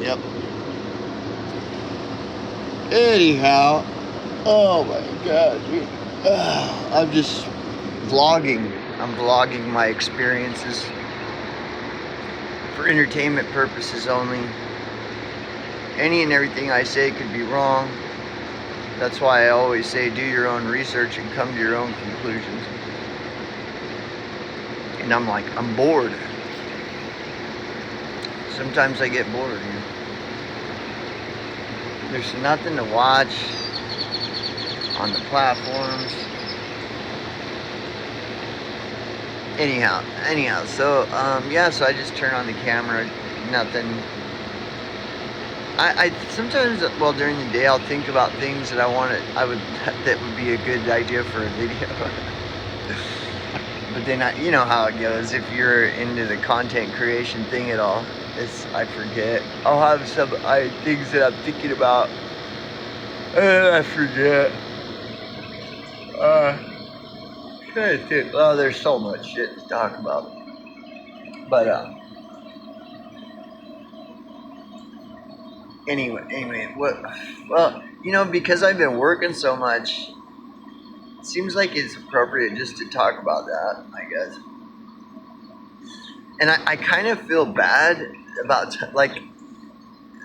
Yep. Anyhow, oh my god, dude. I'm just vlogging. I'm vlogging my experiences for entertainment purposes only. Any and everything I say could be wrong. That's why I always say do your own research and come to your own conclusions. And I'm bored. Sometimes I get bored. You know? There's nothing to watch on the platforms. Anyhow, so yeah, so I just turn on the camera, nothing. I sometimes, well, during the day I'll think about things that that would be a good idea for a video. But then you know how it goes. If you're into the content creation thing at all, I forget. I'll have some things that I'm thinking about, and I forget. Well, there's so much shit to talk about. But anyway, what? Well, you know, because I've been working so much, it seems like it's appropriate just to talk about that, I guess. And I kind of feel bad about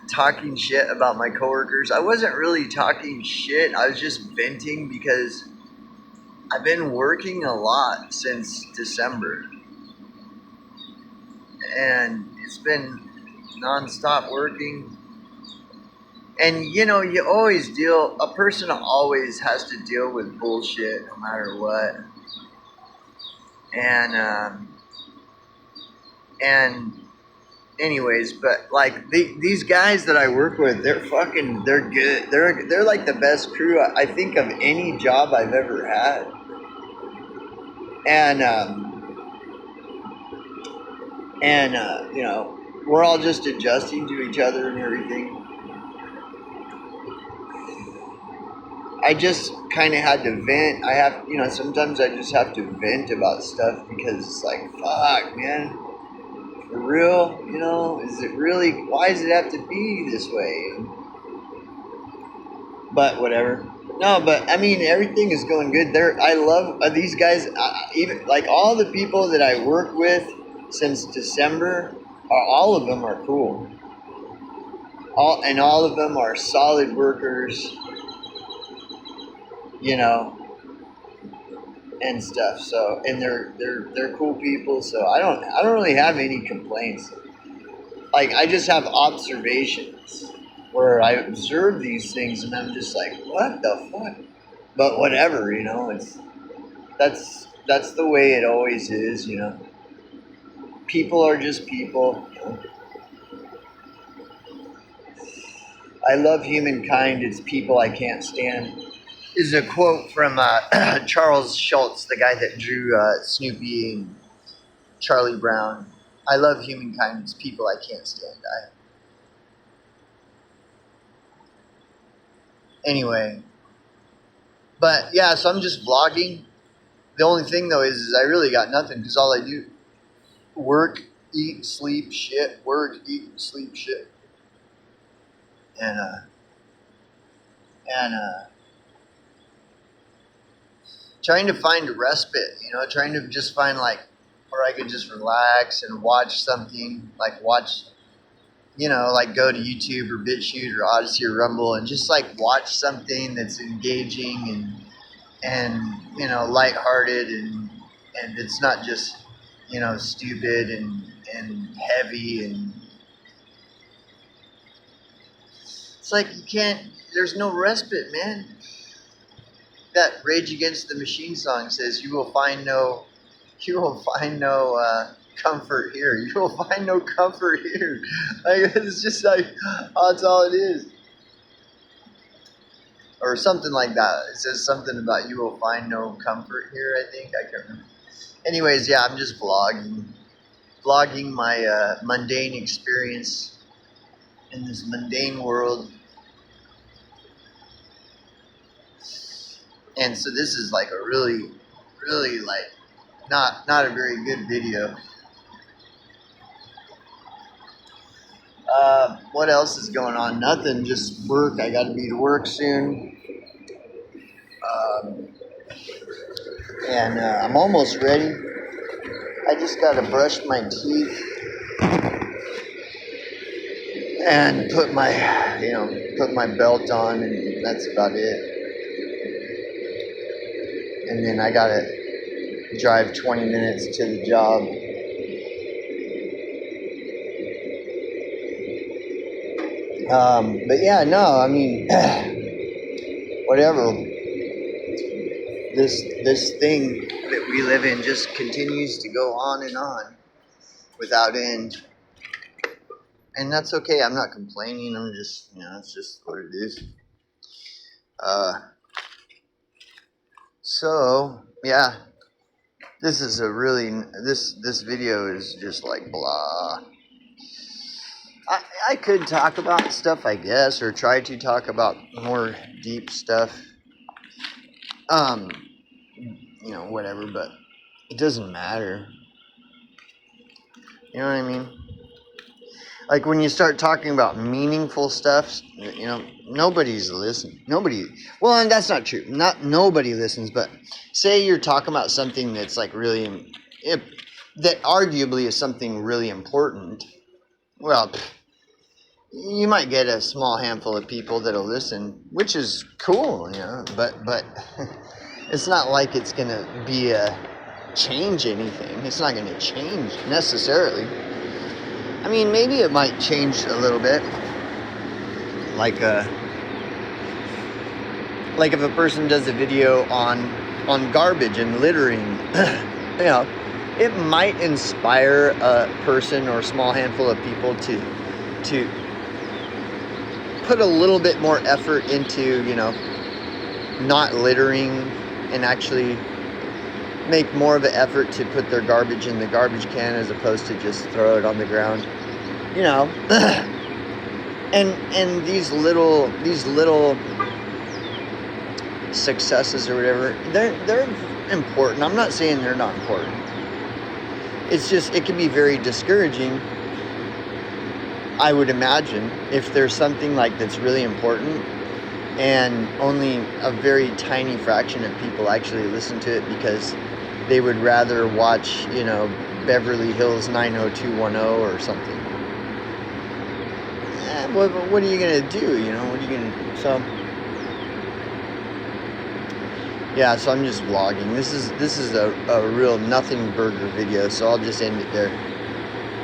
talking shit about my coworkers. I wasn't really talking shit. I was just venting because I've been working a lot since December. And it's been nonstop working. And you know, a person always has to deal with bullshit no matter what. And anyways, but like these guys that I work with, they're good. They're like the best crew I think of any job I've ever had. And you know, we're all just adjusting to each other and everything. I just kind of had to vent. Sometimes I just have to vent about stuff because it's like, fuck, man, for real, you know, why does it have to be this way? But whatever. No, but I mean, everything is going good. I love these guys. Even like all the people that I work with since December, all of them are cool. All of them are solid workers, you know, and stuff. So, and they're cool people. So I don't really have any complaints. Like I just have observations where I observe these things, and I'm just like, what the fuck? But whatever, you know, that's the way it always is, you know. People are just people. You know? I love humankind. It's people I can't stand. This is a quote from Charles Schultz, the guy that drew Snoopy and Charlie Brown. I love humankind. It's people I can't stand. Anyway. But yeah, so I'm just vlogging. The only thing though is I really got nothing because all I do work, eat, sleep, shit. Work, eat, sleep, shit. And trying to find a respite, you know, trying to just find like where I could just relax and watch something, like you know, like go to YouTube or BitChute or Odyssey or Rumble and just like watch something that's engaging and you know, lighthearted and it's not just, you know, stupid and heavy and it's like there's no respite, man. That Rage Against the Machine song says you will find no comfort here. You will find no comfort here. Like, it's just like, oh, that's all it is. Or something like that. It says something about you will find no comfort here, I think. I can't remember. Anyways, yeah, I'm just vlogging my mundane experience in this mundane world. And so this is like a really, really like not a very good video. what else is going on? Nothing, just work. I got to be to work soon. And I'm almost ready. I just got to brush my teeth and put my belt on, and that's about it. And then I got to drive 20 minutes to the job. But yeah, no, I mean, whatever. This thing that we live in just continues to go on and on without end. And that's okay. I'm not complaining. I'm just, it's just what it is. So, yeah. This is this video is just like blah. I could talk about stuff, I guess, or try to talk about more deep stuff. Whatever, but it doesn't matter. You know what I mean? Like when you start talking about meaningful stuff, nobody's listening. Well, and that's not true. Not nobody listens, but say you're talking about something that's like really, that arguably is something really important. Well, you might get a small handful of people that'll listen, which is cool, but it's not like it's going to be change anything. It's not going to change necessarily. I mean, maybe it might change a little bit. Like if a person does a video on garbage and littering, it might inspire a person or a small handful of people to put a little bit more effort into, not littering, and actually make more of an effort to put their garbage in the garbage can as opposed to just throw it on the ground. And these little successes or whatever, they're important. I'm not saying they're not important. It's just, it can be very discouraging, I would imagine, if there's something like that's really important and only a very tiny fraction of people actually listen to it because they would rather watch, Beverly Hills 90210 or something. What are you going to do? What are you going to do? So, yeah, so I'm just vlogging. This is a real nothing burger video, so I'll just end it there.